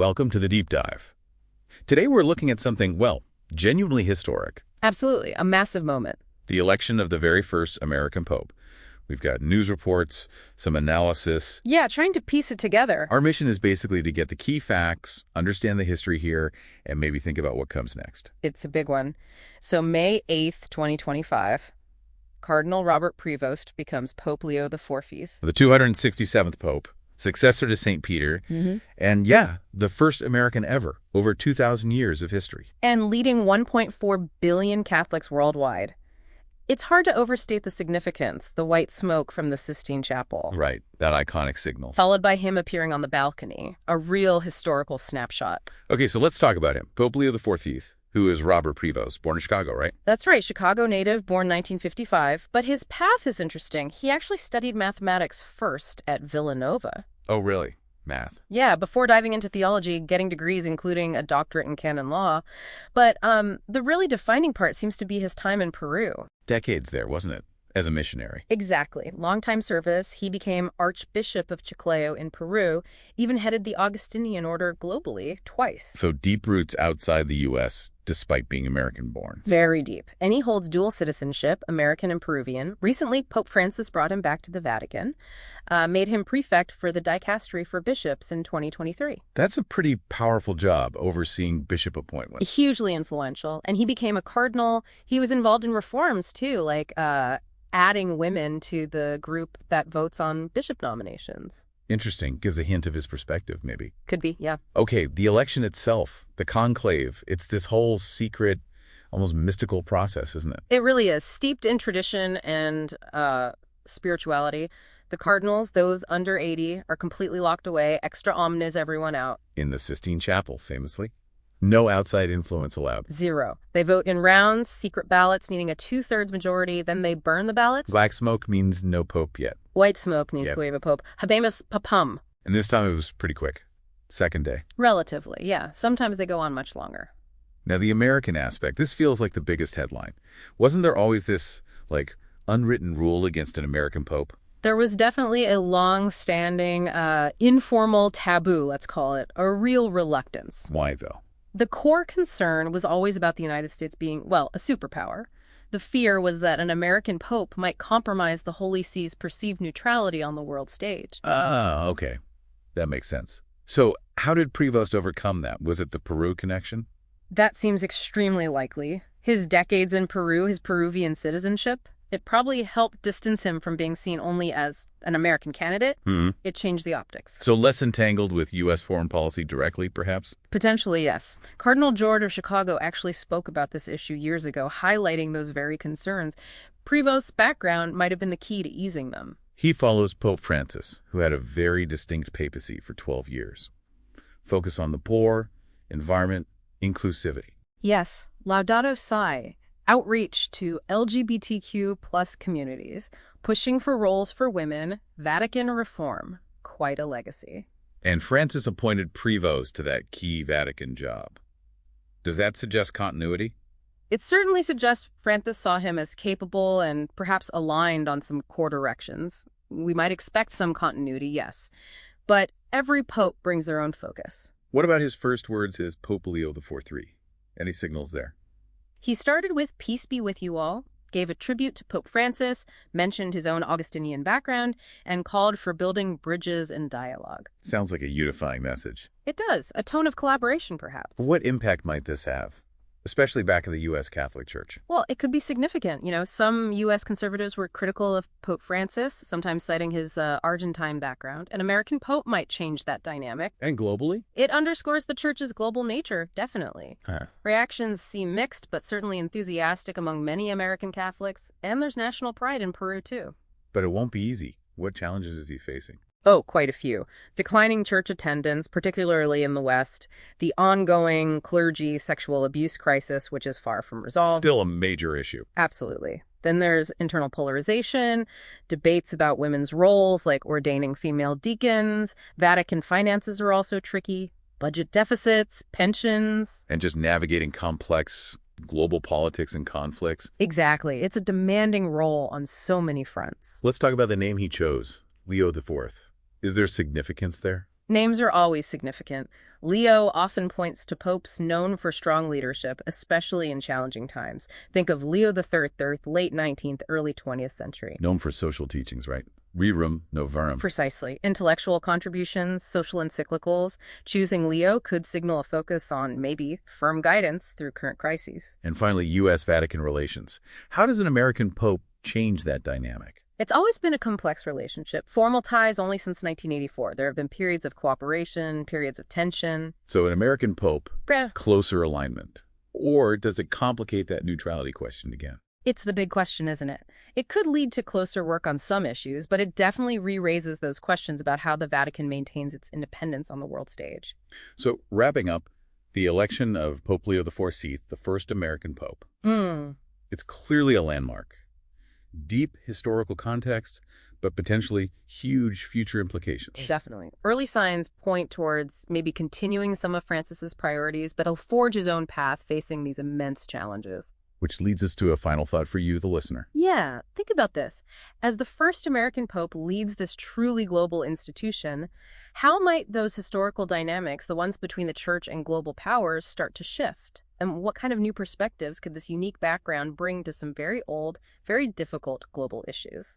welcome to the Deep Dive. Today we're looking at something, well, genuinely historic. Absolutely, a massive moment. The election of the very first American Pope. We've got news reports, some analysis. Yeah, trying to piece it together. Our mission is basically to get the key facts, understand the history here, and maybe think about what comes next. It's a big one. So May 8th, 2025, Cardinal Robert Prevost becomes Pope Leo XIV. The 267th Pope, successor to St. Peter, and the first American ever, over 2,000 years of history. And leading 1.4 billion Catholics worldwide. It's hard to overstate the significance, the white smoke from the Sistine Chapel. Right, that iconic signal. Followed by him appearing on the balcony, a real historical snapshot. Okay, so let's talk about him. Pope Leo XIV, who is Robert Prevost, born in Chicago, right? That's right, Chicago native, born 1955. But his path is interesting. He actually studied mathematics first at Villanova. Oh, really? Math. Yeah, before diving into theology, getting degrees, including a doctorate in canon law. But the really defining part seems to be his time in Peru. Decades there, wasn't it? As a missionary. Exactly. Long-time service. He became Archbishop of Chiclayo in Peru, even headed the Augustinian order globally twice. So deep roots outside the U.S., despite being American-born. Very deep. And he holds dual citizenship, American and Peruvian. Recently, Pope Francis brought him back to the Vatican, made him prefect for the dicastery for bishops in 2023. That's a pretty powerful job, overseeing bishop appointments. Hugely influential. And he became a cardinal. He was involved in reforms, too, like adding women to the group that votes on bishop nominations. Interesting. Gives a hint of his perspective, maybe. Could be, yeah. Okay, the election itself, the conclave, it's this whole secret, almost mystical process, isn't it? It really is. Steeped in tradition and spirituality. The cardinals, those under 80, are completely locked away. Extra omnes everyone out. In the Sistine Chapel, famously. No outside influence allowed. Zero. They vote in rounds, secret ballots needing a 2/3 majority. Then they burn the ballots. Black smoke means no pope yet. White smoke means we have a pope. Habemus papum. And this time it was pretty quick. Second day. Relatively, yeah. Sometimes they go on much longer. Now, the American aspect, this feels like the biggest headline. Wasn't there always this, unwritten rule against an American pope? There was definitely a long-standing, informal taboo, let's call it, a real reluctance. Why, though? The core concern was always about the United States being, well, a superpower. The fear was that an American pope might compromise the Holy See's perceived neutrality on the world stage. Ah, okay. That makes sense. So how did Prevost overcome that? Was it the Peru connection? That seems extremely likely. His decades in Peru, his Peruvian citizenship, it probably helped distance him from being seen only as an American candidate. It changed the optics. So less entangled with U.S. foreign policy directly, perhaps? Potentially, yes. Cardinal George of Chicago actually spoke about this issue years ago, highlighting those very concerns. Prevost's background might have been the key to easing them. He follows Pope Francis, who had a very distinct papacy for 12 years. Focus on the poor, environment, inclusivity. Yes, Laudato Si. Outreach to LGBTQ plus communities, pushing for roles for women, Vatican reform. Quite a legacy. And Francis appointed Prevost to that key Vatican job. Does that suggest continuity? It certainly suggests Francis saw him as capable and perhaps aligned on some core directions. We might expect some continuity, yes. But every pope brings their own focus. What about his first words as Pope Leo XIV? Any signals there? He started with "Peace be with you all," gave a tribute to Pope Francis, mentioned his own Augustinian background, and called for building bridges and dialogue. Sounds like a unifying message. It does. A tone of collaboration, perhaps. What impact might this have, especially back in the U.S. Catholic Church? Well, it could be significant. Some U.S. conservatives were critical of Pope Francis, sometimes citing his Argentine background. An American pope might change that dynamic. And globally? It underscores the Church's global nature, definitely. Reactions seem mixed, but certainly enthusiastic among many American Catholics. And there's national pride in Peru, too. But it won't be easy. What challenges is he facing? Oh, quite a few. Declining church attendance, particularly in the West. The ongoing clergy sexual abuse crisis, which is far from resolved. Still a major issue. Absolutely. Then there's internal polarization, debates about women's roles, like ordaining female deacons. Vatican finances are also tricky. Budget deficits, pensions. And just navigating complex global politics and conflicts. Exactly. It's a demanding role on so many fronts. Let's talk about the name he chose, Leo IV. Is there significance there? Names are always significant. Leo often points to popes known for strong leadership, especially in challenging times. Think of Leo the late 19th, early 20th century. Known for social teachings, right? Rerum novarum. Precisely. Intellectual contributions, social encyclicals. Choosing Leo could signal a focus on, maybe, firm guidance through current crises. And finally, U.S.-Vatican relations. How does an American pope change that dynamic? It's always been a complex relationship. Formal ties only since 1984. There have been periods of cooperation, periods of tension. So an American pope, Yeah. closer alignment. Or does it complicate that neutrality question again? It's the big question, isn't it? It could lead to closer work on some issues, but it definitely re-raises those questions about how the Vatican maintains its independence on the world stage. So wrapping up, the election of Pope Leo XIV, the first American pope. It's clearly a landmark. Deep historical context, but potentially huge future implications. Definitely. Early signs point towards maybe continuing some of Francis's priorities, but he'll forge his own path facing these immense challenges. Which leads us to a final thought for you, the listener. Yeah, think about this. As the first American pope leads this truly global institution, how might those historical dynamics, the ones between the church and global powers, start to shift? And what kind of new perspectives could this unique background bring to some very old, very difficult global issues?